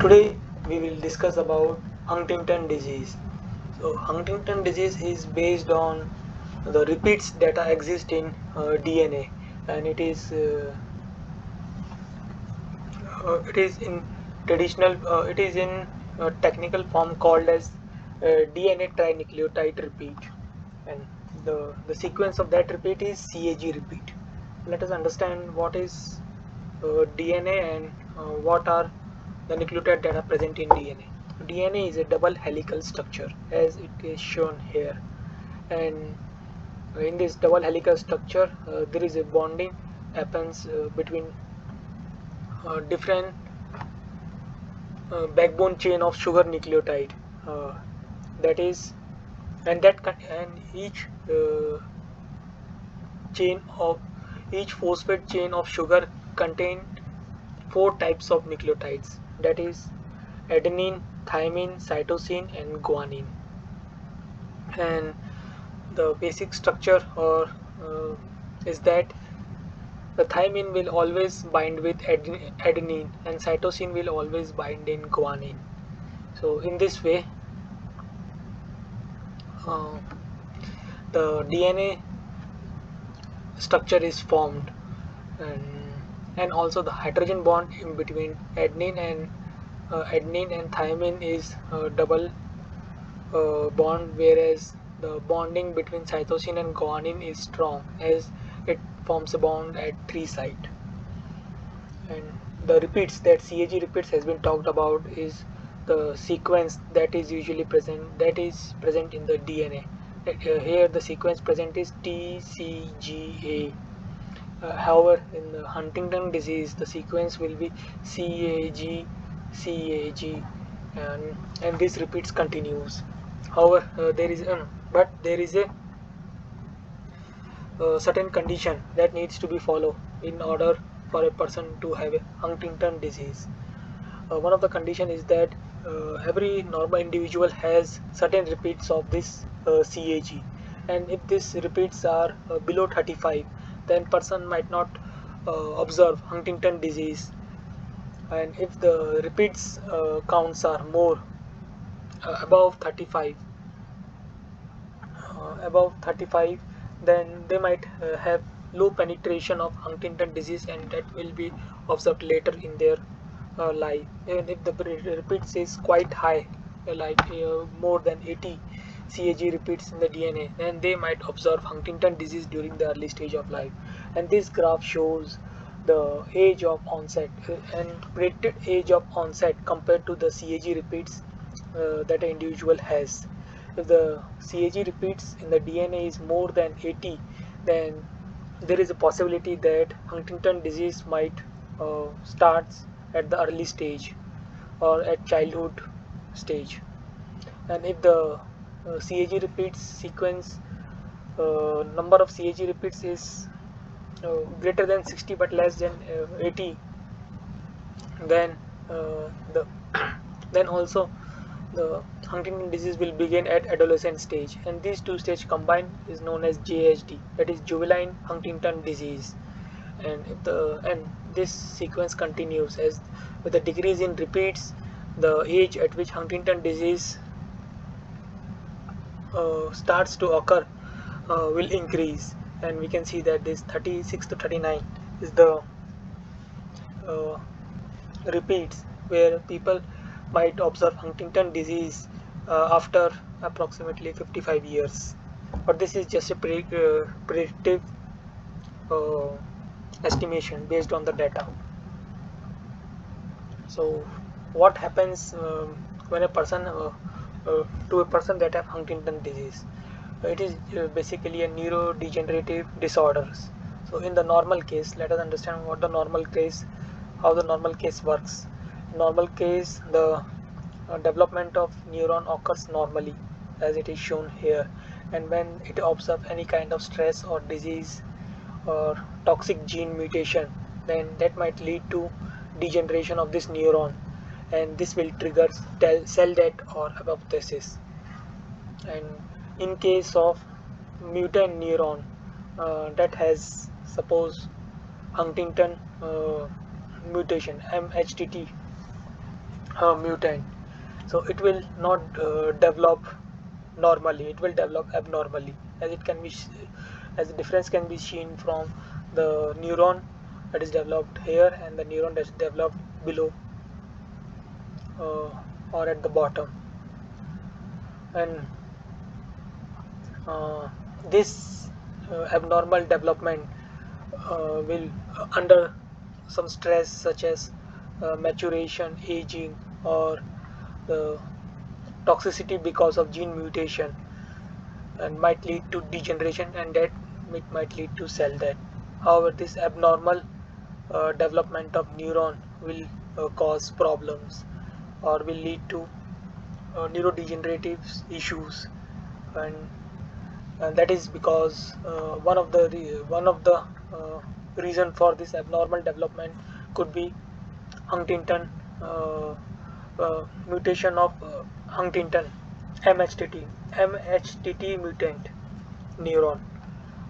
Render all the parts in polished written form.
Today we will discuss about Huntington disease. So Huntington disease is based on the repeats that exist in DNA, and it is in technical form called as DNA trinucleotide repeat, and the sequence of that repeat is CAG repeat. Let us understand what is DNA and what are the nucleotides that are present in DNA. DNA is a double helical structure as it is shown here, and in this double helical structure there is a bonding happens between different backbone chain of sugar nucleotide, uh, that is and chain of each phosphate chain of sugar contain four types of nucleotides, that is adenine, thymine, cytosine and guanine. And the basic structure or is that the thymine will always bind with adenine and cytosine will always bind in guanine. So in this way uh, the DNA structure is formed, and also the hydrogen bond in between adenine and thymine is double bond, whereas the bonding between cytosine and guanine is strong as it forms a bond at three sites. And the repeats that CAG repeats has been talked about is the sequence that is present in the DNA. Here the sequence present is TCGA. However, in the Huntington disease, the sequence will be CAG, CAG, and this repeats continues. However, there is a certain condition that needs to be followed in order for a person to have a Huntington disease. One of the condition is that every normal individual has certain repeats of this CAG, and if these repeats are below 35, then person might not observe Huntington disease. And if the repeats counts are more above 35, then they might have low penetration of Huntington disease, and that will be observed later in their life. Even if the repeats is quite high, more than 80 CAG repeats in the DNA, then they might observe Huntington disease during the early stage of life. And this graph shows the age of onset and predicted age of onset compared to the CAG repeats that an individual has. If the CAG repeats in the DNA is more than 80, then there is a possibility that Huntington disease might starts at the early stage or at childhood stage. And if the CAG repeats sequence number of CAG repeats is greater than 60 but less than 80, then the then also the Huntington disease will begin at adolescent stage, and these two stages combined is known as JHD, that is juvenile Huntington disease. And this sequence continues as with the decrease in repeats, the age at which Huntington disease starts to occur will increase, and we can see that this 36 to 39 is the uh, repeats where people might observe Huntington disease after approximately 55 years. But this is just a predictive uh, estimation based on the data. So, what happens when a person to a person that have Huntington disease? It is basically a neurodegenerative disorders. So, in the normal case, let us understand what the normal case, how the normal case works. Normal case, the development of neuron occurs normally, as it is shown here, and when it observes any kind of stress or disease or toxic gene mutation, then that might lead to degeneration of this neuron, and this will trigger cell death or apoptosis. And in case of mutant neuron that has suppose Huntington mutation MHTT, mutant. So it will not develop normally, it will develop abnormally, as it can be as the difference can be seen from the neuron that is developed here and the neuron that is developed below or at the bottom. And this abnormal development will under some stress such as maturation, aging, or the toxicity because of gene mutation, and might lead to degeneration, and that it might lead to cell death. However, this abnormal development of neuron will cause problems or will lead to neurodegenerative issues, and that is because one of the reason for this abnormal development could be Huntington mutation of Huntington MHTT mutant neuron.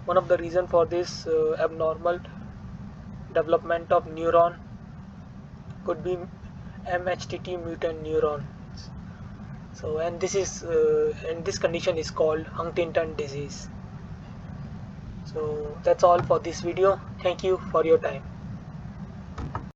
One of the reason for this abnormal development of neuron could be MHTT mutant neurons. So, and this condition is called Huntington disease. So that's all for this video. Thank you for your time.